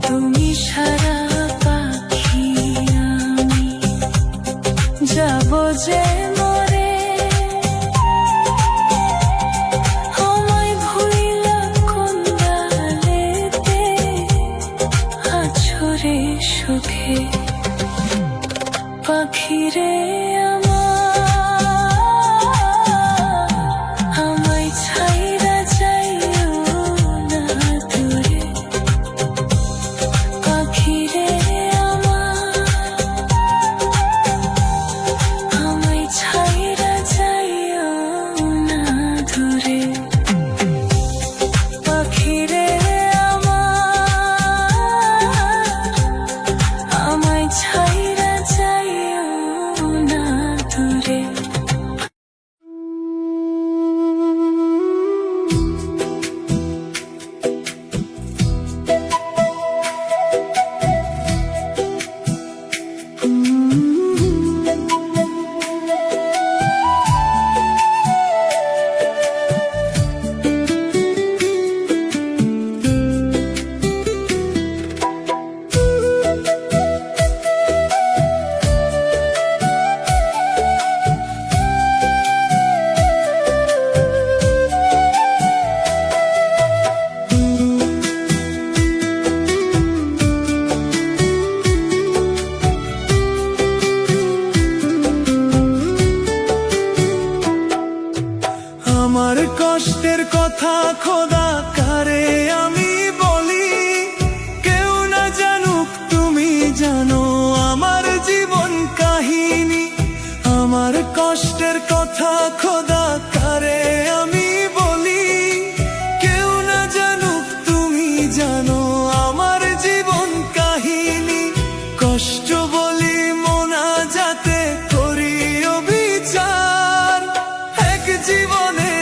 তুমি সারা পাখি আমি যাব যে মরে, আমায় ভুইলা কোন ডালেতে আছরে সুখে পাখিরে আমায় ছাইরা যাইও না দূরে, পাখিরে আমায় ছাইরা যাইও না দূরে, পাখিরে আমায় ছাইরা যাইও না দূরে। আমার কষ্টের কথা খোদা কারে আমি বলি, কেউ না জানুক তুমি জানো আমার জীবন কাহিনী। আমার কষ্টের কথা খোদা কারে আমি বলি, কেউ না জানুক তুমি জানো আমার জীবন কাহিনী। কষ্ট বলি মোনাজাতে করি অবিচার, এক জীবনে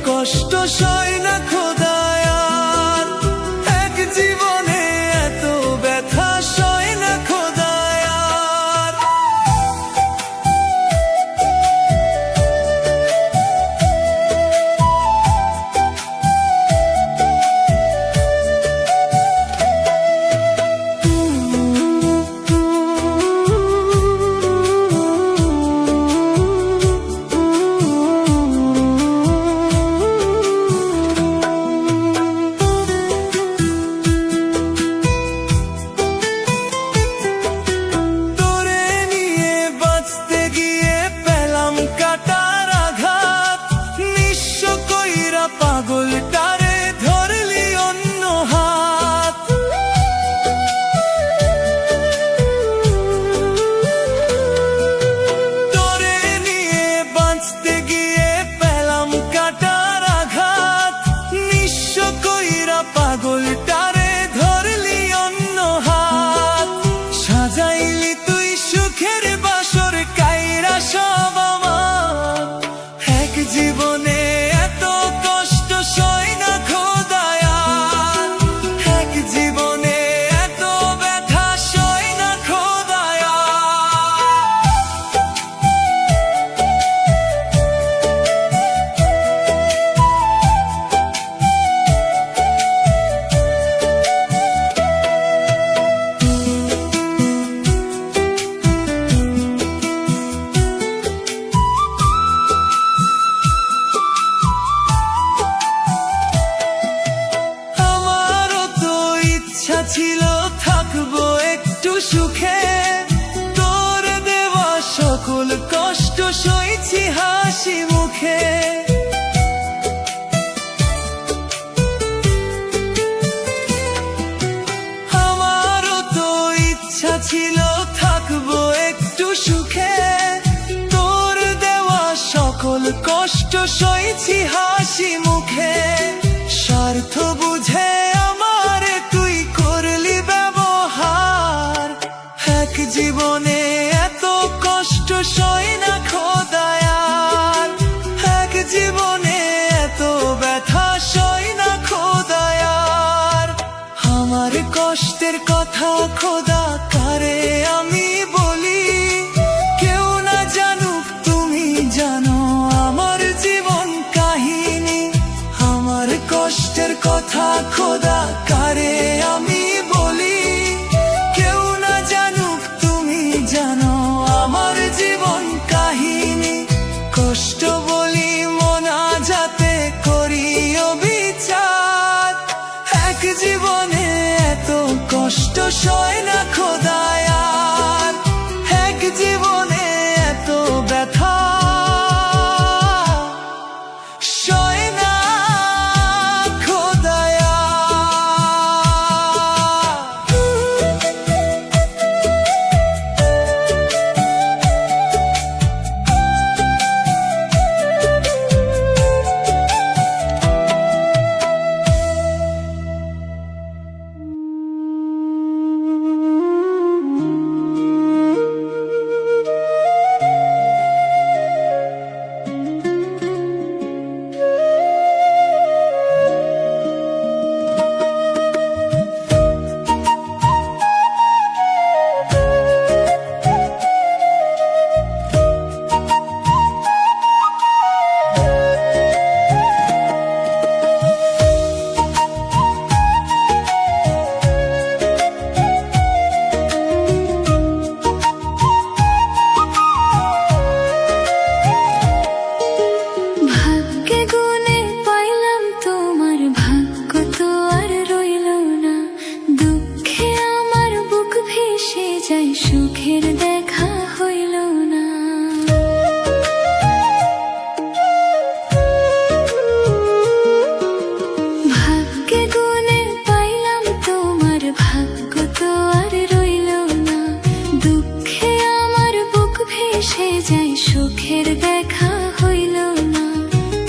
কষ্ট সয় না খোদায়ার, এক জীবনে এত ব্যথা সয় না খোদায়ার। পাগলটারে ধরলি অন্য হাত, তোরে নিয়ে বাঁচতে গিয়ে পেলাম কাটার আঘাত। নিঃস্ব কইরা পাগলটারে ধরলি অন্য হাত, সাজাইলি তুই সুখের বাসর কাইরা সব আমার। এক জীবনে ছিল থাকবো একটু সুখে, তোর দেওয়া সকল কষ্ট সইছি হাসি মুখে। আমারও তো ইচ্ছা ছিল থাকবো একটু সুখে, তোর দেওয়া সকল কষ্ট সইছি হাসি মুখে। স্বার্থ বুঝে আমারে তুই করলি ব্যবহার, এক জীবনে এত কষ্ট সয় না খোদায়ার, এক জীবনে এত ব্যথা সয় না খোদায়ার। আমার কষ্টের কথা খোদা কারে আমি বলি, কেউ না জানুক তুমি জানো আমার জীবন কাহিনী। আমার কষ্টের কথা খোদা কারে আমি বলি। কষ্ট সয় না খোদায় আর এক জীবনে এত ব্যথা সয় না খোদায় ভাগ্যে গুণে পাইলাম তোমার ভাগ্য তো আর রইল না দুঃখে আমার বুক ভেসে যায় সুখের দেখা হইল না ভাগ্যে গুণে পাইলাম তোমার ভাগ্য তো আর রইল না দুঃখে আমার বুক ভেসে যায় সুখের দেখা হইল না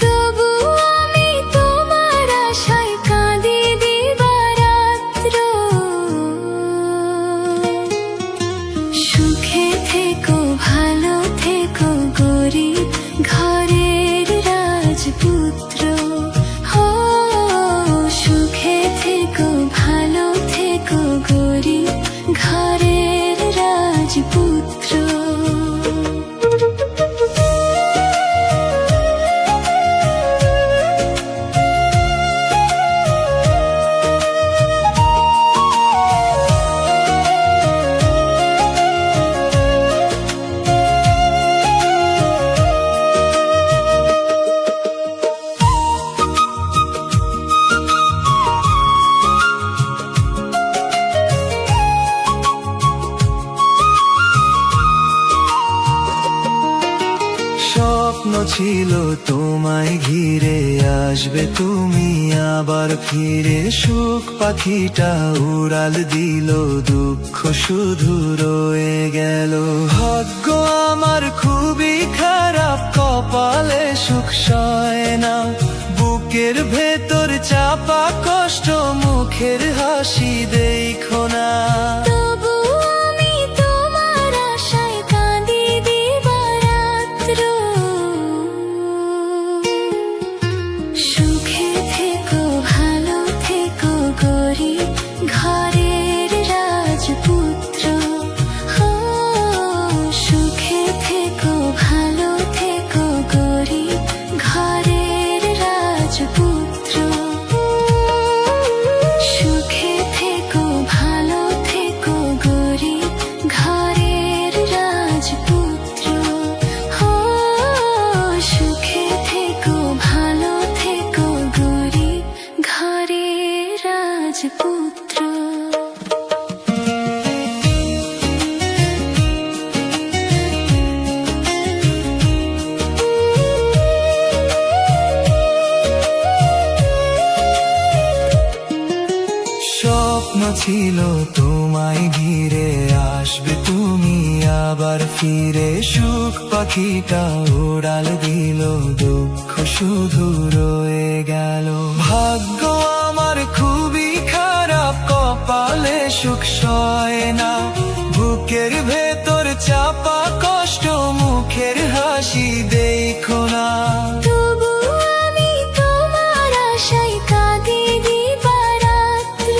তবু আমি তোমার আশায় কাঁদি দিবারাত্র সুখে থেকো ভালো থেকো গরিব ঘরের রাজপুত্র হো সুখে থেকো ভালো থেকো গরিব ঘরের রাজপুত্র স্বপ্ন ছিল তোমায় ঘিরে আসবে তুমি আবার ফিরে সুখ পাখিটা উড়াল দিল দুঃখ শুধু রয়ে গেল ভাগ্য আমার খুবই খারাপ কপালে সুখ সয় না বুকের ভেতর চাপা কষ্ট মুখের হাসি দেখো না তবু আমি তোমার আশায় কাঁদি দিবারাত্র সুখে থেকো ভালো থেকো গরিব ঘরের রাজপুত্র হো সুখে থেকো ভালো থেকো গরিব ঘরের রাজপুত্র সুখে থেকো ভালো থেকো গরিব ঘরের রাজপুত্র হো সুখে থেকো ভালো থেকো গরিব ঘরের রাজপুত্র স্বপ্ন ছিল তোমায় ঘিরে আসবে তুমি আবার ফিরে সুখ পাখিটা উড়াল দিল দুঃখ শুধু রয়ে গেল ভাগ্য আমার খুবই খারাপ কপালে সুখ সয় না বুকের ভেতর চাপা কষ্ট মুখের হাসি দেখো না তবু আমি তোমার আশায় কাঁদি দিবারাত্র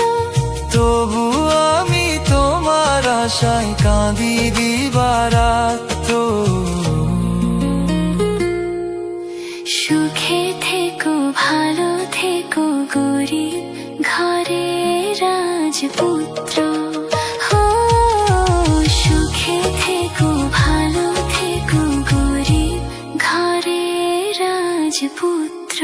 তবু আমি তোমার আশায় কাঁদি দিবারাত্র সুখে থেকো ভালো থেকো গরিব ঘরের রাজপুত্র হো সুখে থেকো ভালো থেকো গরিব ঘরের রাজপুত্র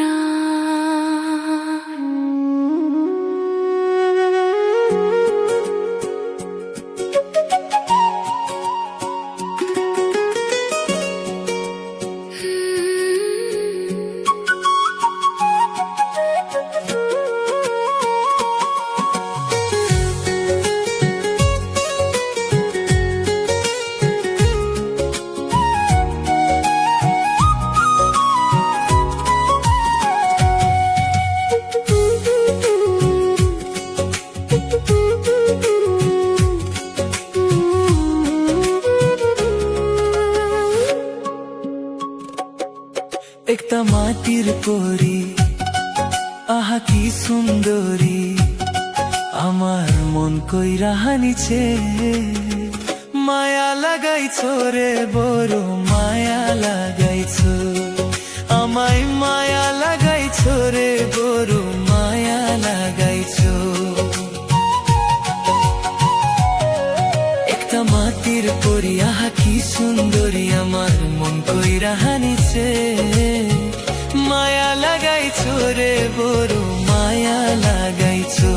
মন কইরা হানিছে মায়া লাগাইছো রে বড় মায়া লাগাইছো আমায় মায়া লাগাইছো রে বড় মায়া লাগাইছো একটা মাটির পরি আহা কি সুন্দরী আমার মন কইরা হানিছে মায়া লাগাইছো রে বড় মায়া লাগাইছো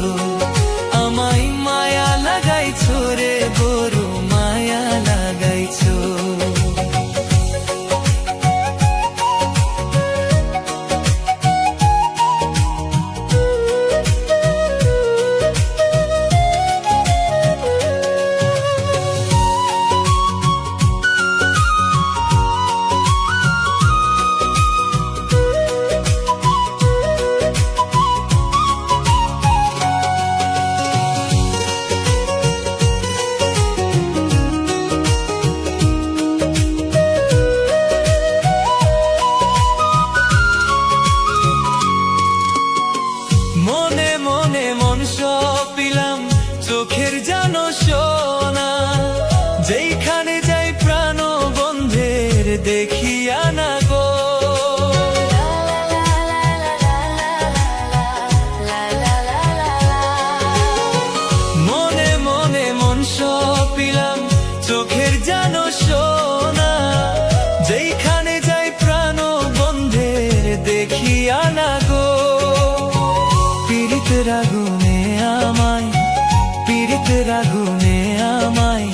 আমায় মায়া লাগাইছো রে বড় মায়া লাগাইছো মনে মনে মন সপিলাম চোখের জানো সোনা যেইখানে যাই প্রাণ বন্ধের দেখিয়া না গো মনে মনে মন সপিলাম চোখের জানো সোনা যেইখানে যাই প্রাণ বন্ধের দেখিয়া না গো পীড়িতের আগুনে আমায় পীড়িতের আগুনে আমায়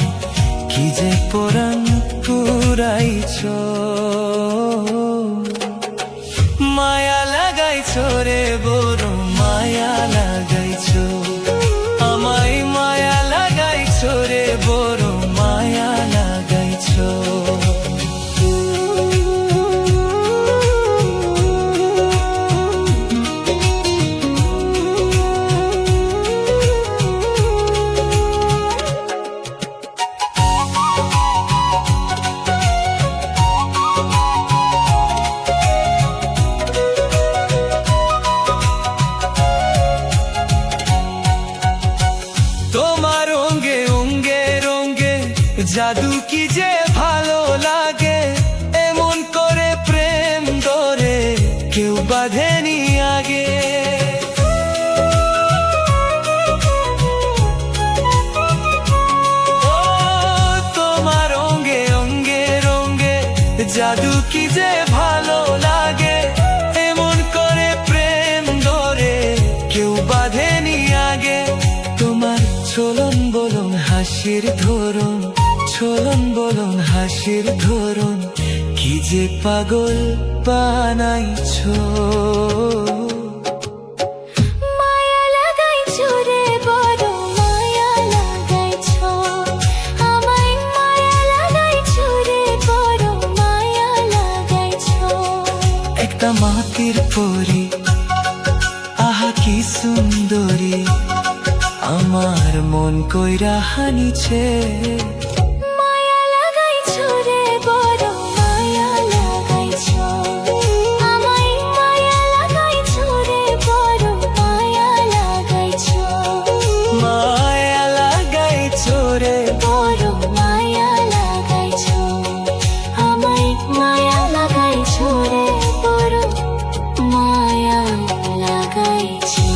কি যে পরাণ পুরাইছো মায়া লাগাইছো রে বড় মায়া লাগাইছো আমায় মায়া লাগাইছো রে বড় মায়া লাগাইছো তোমার অঙ্গে অঙ্গে রঙ্গে জাদু কি যে ভালো লাগে এমন করে প্রেম ধরে কেউ বাঁধেনি আগে ও তোমার অঙ্গে অঙ্গে রঙ্গে জাদু কি যে ভালো লাগে এমন করে প্রেম ধরে কেউ বাঁধেনি আগে তোমার চলন বলন হাসির ধরন চলন বলন হাসির ধরন কি যে পাগল বানাইছো মায়া লাগাইছো রে বড় মায়া লাগাইছো আমায় মায়া লাগাইছো রে বড় মায়া লাগাইছো একটা মাটির পরি আহা কি সুন্দরী আমার মন কইরা হানিছে মায়া লাগাইছো রে বড় মায়া লাগাইছো আমায় মায়া লাগাইছো রে বড় মায়া লাগাইছো মায়া লাগাইছো রে বড় মায়া লাগাইছো আমায় মায়া লাগাইছো রে বড় মায়া লাগাইছো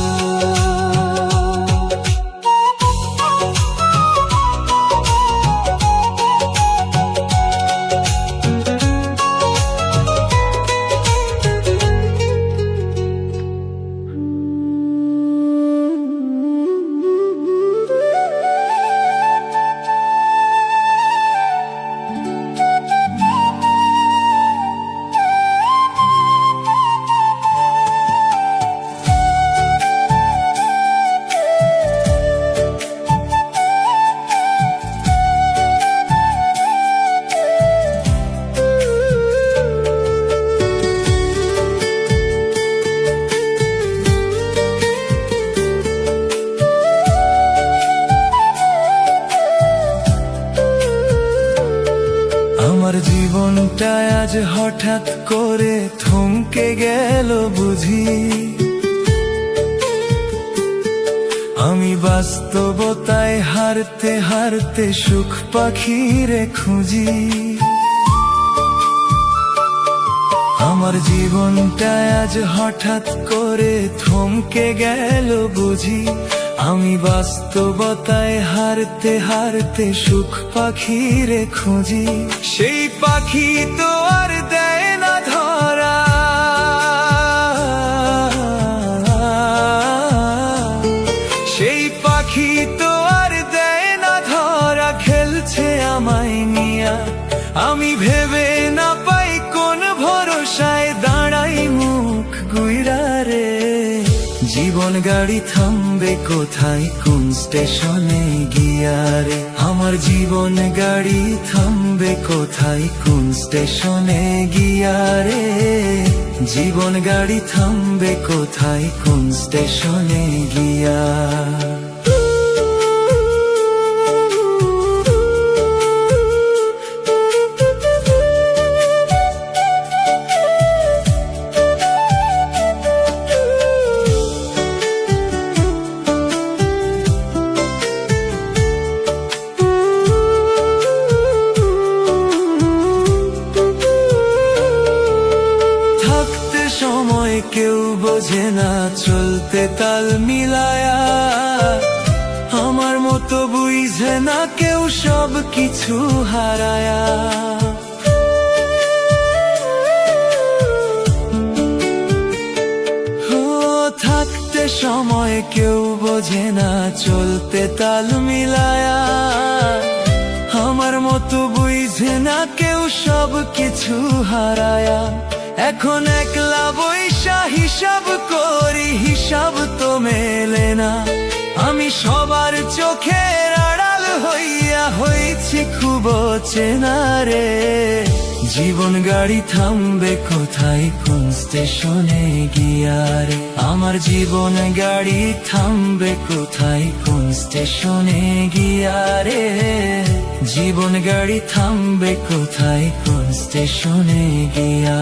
আমার জীবনটা আজ হঠাৎ করে থমকে গেল বুঝি আমি বাস্তবতায় হারতে হারতে সুখ পাখিরে খুঁজি। আমার জীবনটা আজ হঠাৎ করে থমকে গেল বুঝি, আমি বাস্তবতায় হারতে হারতে সুখ পাখিরে খুঁজি। সেই পাখি তো আর দেয় না ধরা, সেই পাখি তো আর দেয় না ধরা, খেলছে আমায় নিয়া। আমি ভেবে না পাই কোন ভরসায় দাঁড়াই মুখ গুইরা রে। জীবন গাড়ি থামবে কোথায় কোন স্টেশনে গিয়া রে, আমার জীবন গাড়ি থামবে কোথায় কোন স্টেশনে গিয়া রে। জীবন গাড়ি থামবে কোথায় কোন স্টেশনে গিয়া। সময় কেউ বোঝে না চলতে তাল মিলায়া, আমার মতো বুঝে না কেউ সব কিছু হারায়া। থাকতে সময় কেউ বোঝে না চলতে তাল মিলায়া, আমার মতো বুঝে না কেউ সব কিছু হারায়া। এখন একলা বৈশা হিসাব করি, হিসাব তো মেলে না। আমি সবার চোখের আড়াল হইয়া হয়েছি খুব চেনা রে। জীবন গাড়ি থামবে কোথায় কোন স্টেশনে গিয়া রে, আমার জীবন গাড়ি থামবে কোথায় কোন স্টেশনে গিয়া রে। জীবন গাড়ি থামবে কোথায় কোন স্টেশনে গিয়া।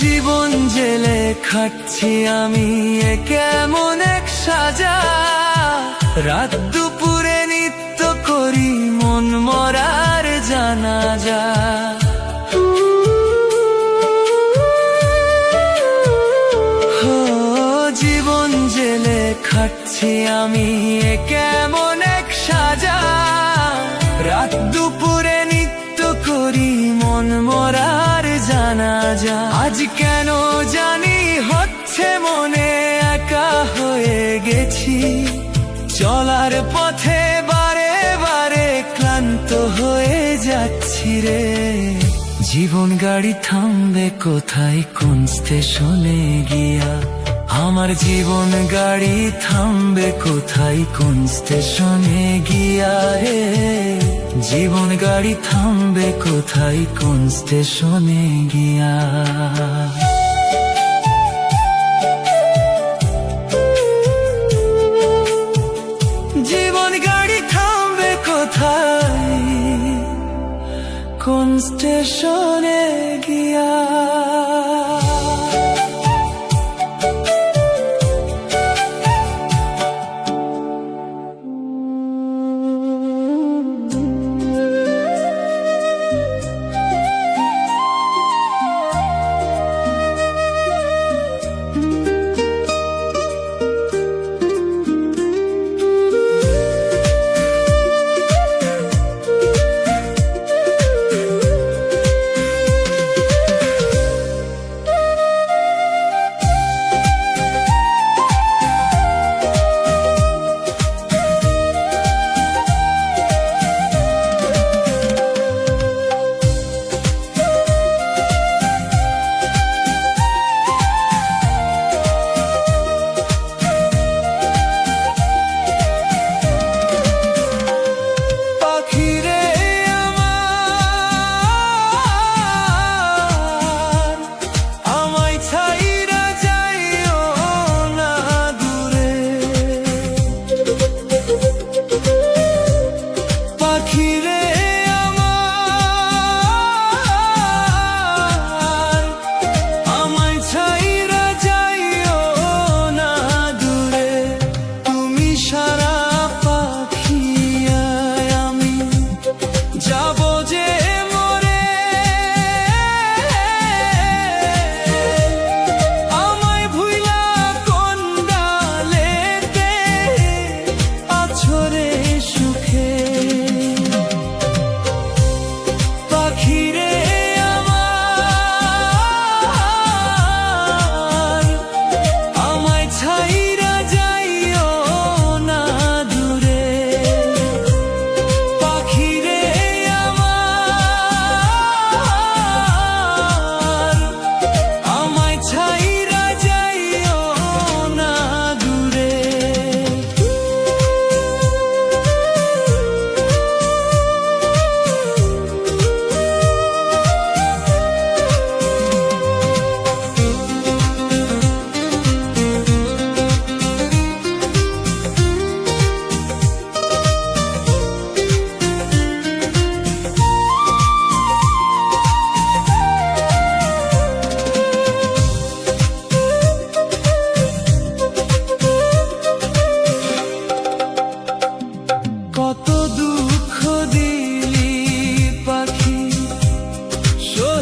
জীবন জেলে খাটছি আমি এ কেমন এক সাজা, রাত দুপুরে নিত্য করি মন মরার জানাজা। জীবন জেলে খাটছি আমি এ কেমন এক সাজা, রাত দুপুরে নিত্য করি মন মরার জানাজা। আজ কেন জানি হচ্ছে মনে একা হয়ে গেছি, চলার পথে বারে বারে ক্লান্ত হয়ে যাচ্ছি রে। জীবন গাড়ি থামবে কোথায় কোন স্টেশনে গিয়া, আমার জীবন গাড়ি থামবে কোথায় কোন স্টেশনে গিয়া রে। জীবন গাড়ি থামবে কোথায় কোন স্টেশনে গিয়া। জীবন গাড়ি থামবে কোথায় কোন স্টেশনে গিয়া।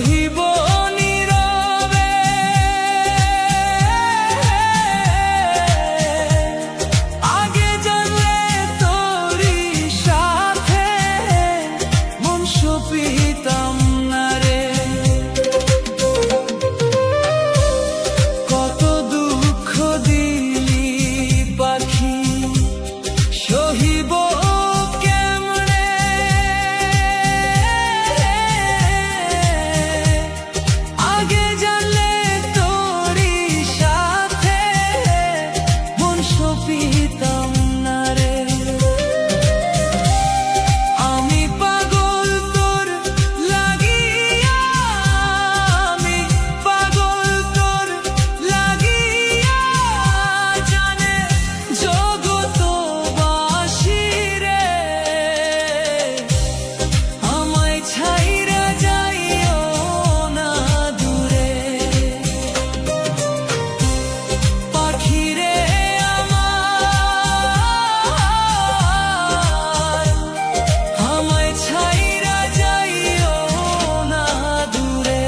সহিব নীরবে, আগে জানলে তোরই সাথে মন সপিতাম না রে। কত দুঃখ দিলি পাখি সহিব কেমনে, আগে জানলে তোরই সাথে মন সপিতাম না রে। আমি পাগল তোর লাগিয়া, আমি পাগল তোর লাগিয়া, জানে জগতবাসী রে। আমায় ছাইরা যাইও না দূরে, পাখি রে আমার, আমায় ছাইরা যাইও না দূরে।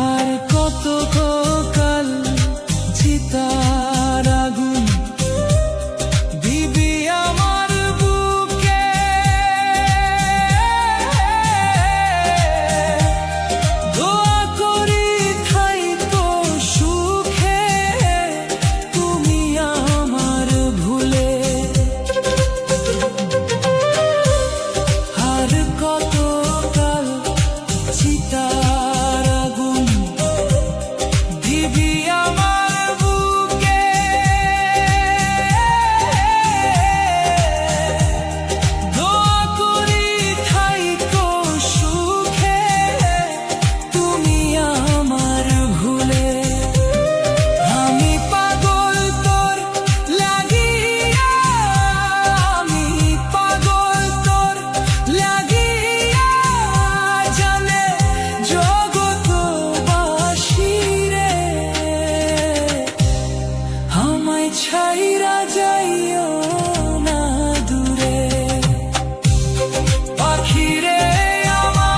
আর কত কাল চিতার আগুন দিবি আমার বুকে, দোয়া করি থাইকো সুখে তুমি আমার ভুলে। আর কত কাল চিতার আগুন দিবি আমার বুকে, দোয়া করি থাইকো সুখে তুমি আমার ভুলে। আমি পাগল তোর লাগিয়া, আমি পাগল তোর লাগিয়া, জানে জগতবাসী রে। আমায় ছাইরা যাইও না দূরে, পাখি রে আমার,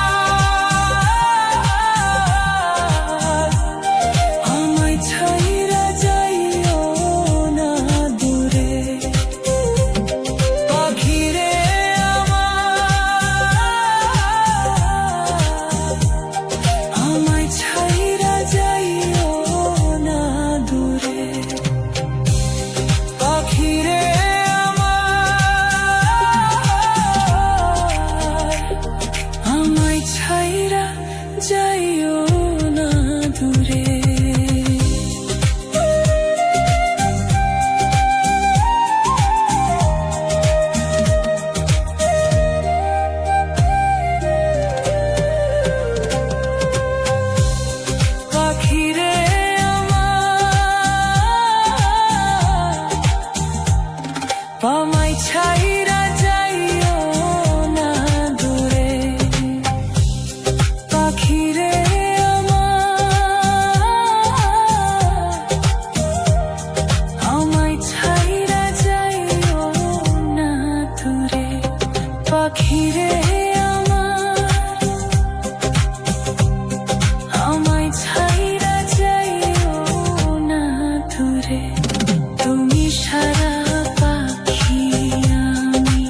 আমায় ছাইরা যাইও না দূরে, পাখি রে আমার, আমায় ছাইরা যাইও না দূরে, পাখি রে আমার, আমায় ছাইরা যাইও না দূরে। পাখি রে আমার, আমায় ছাইরা যাইও না দূরে, পাখি রে আমার, আমায় ছাইরা যাইও না দূরে, পাখি রে আমার, আমায় ছাইরা যাইও না দূরে। তুমি সারা পাখি আমি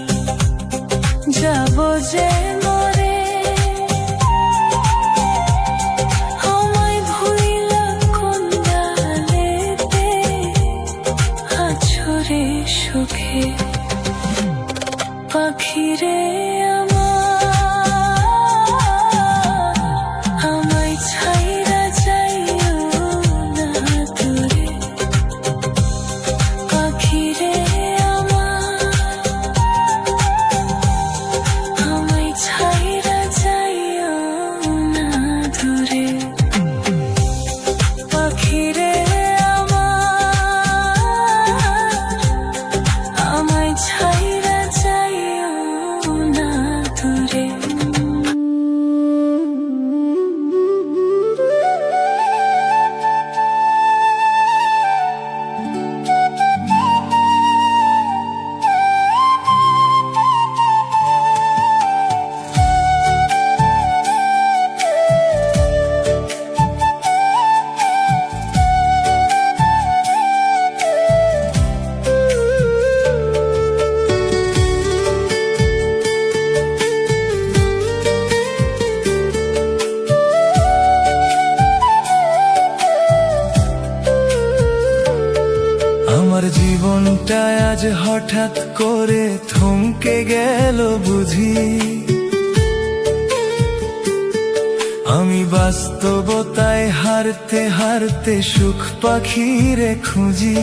যাব যে মরে, আমায় ভুইলা কোন ডালেতে আছো রে সুখে, পাখি রে আমার, আমায় ছাইরা যাইও না দূরে, পাখি রে আমার, আমায় ছাইরা যাইও না দূরে, পাখি রে আমার, আমায় ছাইরা যাইও আমার জীবনটা আজ হঠাৎ করে থমকে গেল বুঝি, আমি বাস্তবতায় হারতে হারতে সুখ পাখিরে খুঁজি।